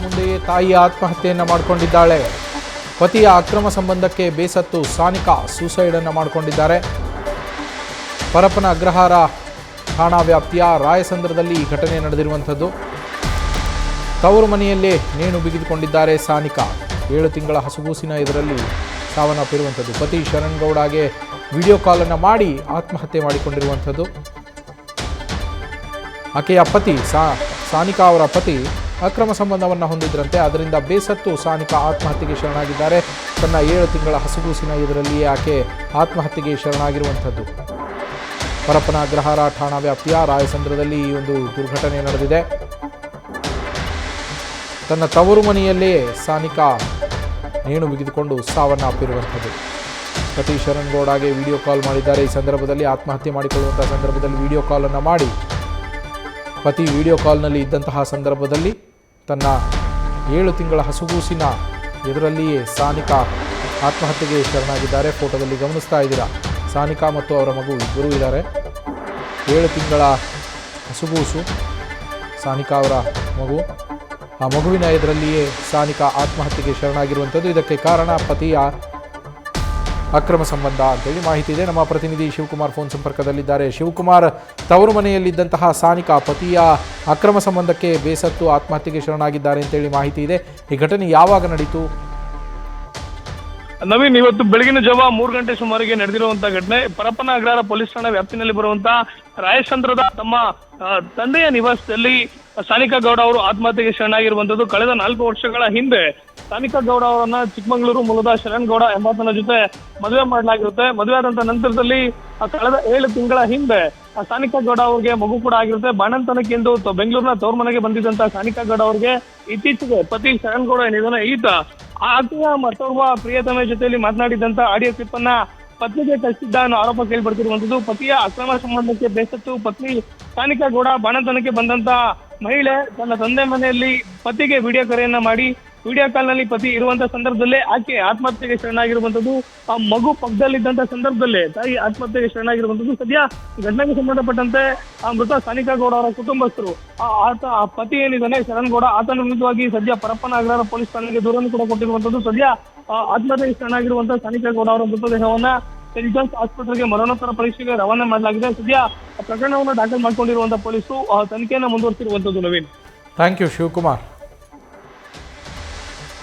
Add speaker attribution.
Speaker 1: ಮುಂದೆಯೇ ತಾಯಿ ಆತ್ಮಹತ್ಯೆಯನ್ನು ಮಾಡಿಕೊಂಡಿದ್ದಾಳೆ. ಪತಿಯ ಅಕ್ರಮ ಸಂಬಂಧಕ್ಕೆ ಬೇಸತ್ತು ಸಾನಿಕಾ ಸೂಸೈಡನ್ನು ಮಾಡಿಕೊಂಡಿದ್ದಾರೆ. ಪರಪ್ಪನ ಅಗ್ರಹಾರ ಠಾಣಾ ವ್ಯಾಪ್ತಿಯ ರಾಯಸಂದ್ರದಲ್ಲಿ ಈ ಘಟನೆ ನಡೆದಿರುವಂಥದ್ದು. ತವರು ಮನೆಯಲ್ಲೇ ನೇಣು ಬಿಗಿದುಕೊಂಡಿದ್ದಾರೆ ಸಾನಿಕಾ. 7 ತಿಂಗಳ ಹಸುಗೂಸಿನ ಇದರಲ್ಲಿ ಸಾವನ್ನಪ್ಪಿರುವಂಥದ್ದು. ಪತಿ ಶರಣ್ ಗೌಡಗೆ ವಿಡಿಯೋ ಕಾಲನ್ನು ಮಾಡಿ ಆತ್ಮಹತ್ಯೆ ಮಾಡಿಕೊಂಡಿರುವಂಥದ್ದು. ಆಕೆಯ ಪತಿ ಸಾನಿಕಾ ಅವರ ಪತಿ ಅಕ್ರಮ ಸಂಬಂಧವನ್ನು ಹೊಂದಿದ್ರಂತೆ. ಅದರಿಂದ ಬೇಸತ್ತು ಸಾನಿಕಾ ಆತ್ಮಹತ್ಯೆಗೆ ಶರಣಾಗಿದ್ದಾರೆ. ತನ್ನ 7 ತಿಂಗಳ ಹಸುಗೂಸಿನ ಇದರಲ್ಲಿ ಆಕೆ ಆತ್ಮಹತ್ಯೆಗೆ ಶರಣಾಗಿರುವಂಥದ್ದು. ಪರಪ್ಪನ ಅಗ್ರಹಾರ ಠಾಣಾ ವ್ಯಾಪ್ತಿಯ ರಾಯಸಂದ್ರದಲ್ಲಿ ಈ ಒಂದು ದುರ್ಘಟನೆ ನಡೆದಿದೆ. ತನ್ನ ತವರು ಮನೆಯಲ್ಲೇ ಸಾನಿಕಾ ನೇಣು ಬಿಗಿದುಕೊಂಡು ಸಾವನ್ನಪ್ಪಿರುವಂಥದ್ದು. ಪತಿ ಶರಣ್ ಗೌಡಗೆ ವಿಡಿಯೋ ಕಾಲ್ ಮಾಡಿದ್ದಾರೆ. ಈ ಸಂದರ್ಭದಲ್ಲಿ ಆತ್ಮಹತ್ಯೆ ಮಾಡಿಕೊಳ್ಳುವಂಥ ಸಂದರ್ಭದಲ್ಲಿ ವಿಡಿಯೋ ಕಾಲನ್ನು ಮಾಡಿ ಪತಿ ವಿಡಿಯೋ ಕಾಲ್ನಲ್ಲಿ ಇದ್ದಂತಹ ಸಂದರ್ಭದಲ್ಲಿ ತನ್ನ 7 ತಿಂಗಳ ಹಸುಗೂಸಿನ ಎದುರಲ್ಲಿಯೇ ಸಾನಿಕಾ ಆತ್ಮಹತ್ಯೆಗೆ ಶರಣಾಗಿದ್ದಾರೆ. ಫೋಟೋದಲ್ಲಿ ಗಮನಿಸ್ತಾ ಇದ್ದೀರಾ, ಸಾನಿಕಾ ಮತ್ತು ಅವರ ಮಗು ಇಬ್ಬರೂ ಇದ್ದಾರೆ. 7 ತಿಂಗಳ ಹಸುಗೂಸು ಸಾನಿಕಾ ಅವರ ಮಗು. ಆ ಮಗುವಿನ ಎದುರಲ್ಲಿಯೇ ಸಾನಿಕಾ ಆತ್ಮಹತ್ಯೆಗೆ ಶರಣಾಗಿರುವಂಥದ್ದು. ಇದಕ್ಕೆ ಕಾರಣ ಪತಿಯ ಅಕ್ರಮ ಸಂಬಂಧ ಅಂತೇಳಿ ಮಾಹಿತಿ ಇದೆ. ನಮ್ಮ ಪ್ರತಿನಿಧಿ ಶಿವಕುಮಾರ್ ಫೋನ್ ಸಂಪರ್ಕದಲ್ಲಿದ್ದಾರೆ. ಶಿವಕುಮಾರ್, ತವರು ಮನೆಯಲ್ಲಿದ್ದಂತಹ ಸಾನಿಕಾ ಪತಿಯ ಅಕ್ರಮ ಸಂಬಂಧಕ್ಕೆ ಬೇಸತ್ತು ಆತ್ಮಹತ್ಯೆಗೆ ಶರಣಾಗಿದ್ದಾರೆ ಅಂತೇಳಿ ಮಾಹಿತಿ ಇದೆ. ಈ ಘಟನೆ ಯಾವಾಗ ನಡೀತು?
Speaker 2: ನವೀನ್, ಇವತ್ತು ಬೆಳಗಿನ ಜಾವ 3 ಗಂಟೆ ಸುಮಾರಿಗೆ ನಡೆದಿರುವಂತಹ ಘಟನೆ ಪರಪ್ಪನ ಅಗ್ರಹಾರ ಪೊಲೀಸ್ ಠಾಣಾ ವ್ಯಾಪ್ತಿನಲ್ಲಿ ಬರುವಂತಹ ರಾಯಚಂದ್ರದ ತಮ್ಮ ತಂದೆಯ ನಿವಾಸದಲ್ಲಿ ಸಾನಿಕಾ ಗೌಡ ಅವರು ಆತ್ಮಹತ್ಯೆಗೆ ಶರಣಾಗಿರುವಂತದ್ದು. ಕಳೆದ 4 ವರ್ಷಗಳ ಹಿಂದೆ ಸಾನಿಕಾ ಗೌಡ ಅವರನ್ನ ಚಿಕ್ಕಮಗಳೂರು ಮೂಲದ ಶರಣ್ ಗೌಡ ಎಂಬಾತನ ಜೊತೆ ಮದುವೆ ಮಾಡಲಾಗಿರುತ್ತೆ. ಮದುವೆ ಆದಂತ ನಂತರದಲ್ಲಿ ಕಳೆದ 7 ತಿಂಗಳ ಹಿಂದೆ ಸಾನಿಕಾ ಗೌಡ ಅವ್ರಿಗೆ ಮಗು ಕೂಡ ಆಗಿರುತ್ತೆ. ಬಾಣಂತನಕ್ಕೆಂದು ಬೆಂಗಳೂರಿನ ತವ್ರ ಮನೆಗೆ ಬಂದಿದ್ದಂತ ಸಾನಿಕಾ ಗೌಡ ಅವ್ರಿಗೆ ಇತ್ತೀಚೆಗೆ ಪತಿ ಶರಣ್ ಗೌಡ ಏನಿದಾನೆ ಈತ ಆಕೆಯ ಮತ್ತೋರ್ವ ಪ್ರಿಯತಮ ಜೊತೆಯಲ್ಲಿ ಮಾತನಾಡಿದಂತ ಆಡಿಯೋ ಕ್ಲಿಪ್ ಅನ್ನ ಪತ್ನಿಗೆ ಕಳಿಸಿದ್ದ ಅನ್ನೋ ಆರೋಪ ಕೇಳಿಬರ್ತಿರುವಂತದ್ದು. ಪತಿಯ ಅಕ್ರಮ ಸಂಬಂಧಕ್ಕೆ ಬೇಸತ್ತು ಪತ್ನಿ ಸಾನಿಕಾ ಗೌಡ ಬಾಣಂತನಕ್ಕೆ ಬಂದಂತ ಮಹಿಳೆ ತನ್ನ ತಂದೆ ಮನೆಯಲ್ಲಿ ಪತಿಗೆ ವಿಡಿಯೋ ಕರೆಯನ್ನ ಮಾಡಿ ವಿಡಿಯೋ ಕಾಲ್ ನಲ್ಲಿ ಪತಿ ಇರುವಂತ ಸಂದರ್ಭದಲ್ಲೇ ಆಕೆ ಆತ್ಮಹತ್ಯೆಗೆ ಶರಣಾಗಿರುವಂತದ್ದು. ಆ ಮಗು ಪಕ್ಕದಲ್ಲಿದ್ದಂತ ಸಂದರ್ಭದಲ್ಲೇ ತಾಯಿ ಆತ್ಮಹತ್ಯೆಗೆ ಶರಣಾಗಿರುವಂತದ್ದು. ಸದ್ಯ ಘಟನೆಗೆ ಸಂಬಂಧಪಟ್ಟಂತೆ ಆ ಮೃತ ಸಾನಿಕಾ ಗೌಡ ಅವರ ಕುಟುಂಬಸ್ಥರು ಆ ಪತಿ ಏನಿದ್ದಾನೆ ಶರಣ್ ಗೌಡ ಆತನ ವಿರುದ್ಧವಾಗಿ ಸದ್ಯ ಪರಪ್ಪನ ಅಗ್ರಹಾರ ಪೊಲೀಸ್ ಠಾಣೆಗೆ ದೂರನ್ನು ಕೂಡ ಕೊಟ್ಟಿರುವಂತದ್ದು. ಸದ್ಯ ಆತ್ಮಹತ್ಯೆಗೆ ಶರಣಾಗಿರುವಂತಹ ಸಾನಿಕಾ ಗೌಡ ಅವರ ಮೃತದೇಹವನ್ನ ಸೆಂಟ್ ಜಾನ್ಸ್ ಆಸ್ಪತ್ರೆಗೆ ಮರಣೋತ್ತರ ಪರೀಕ್ಷೆಗೆ ರವಾನೆ ಮಾಡಲಾಗಿದೆ. ಸದ್ಯ ಪ್ರಕರಣವನ್ನು ದಾಖಲು ಮಾಡಿಕೊಂಡಿರುವಂತಹ ಪೊಲೀಸರು ತನಿಖೆಯನ್ನು ಮುಂದುವರಿಸಿರುವಂತದ್ದು. Naveen,
Speaker 1: thank you Shivakumar.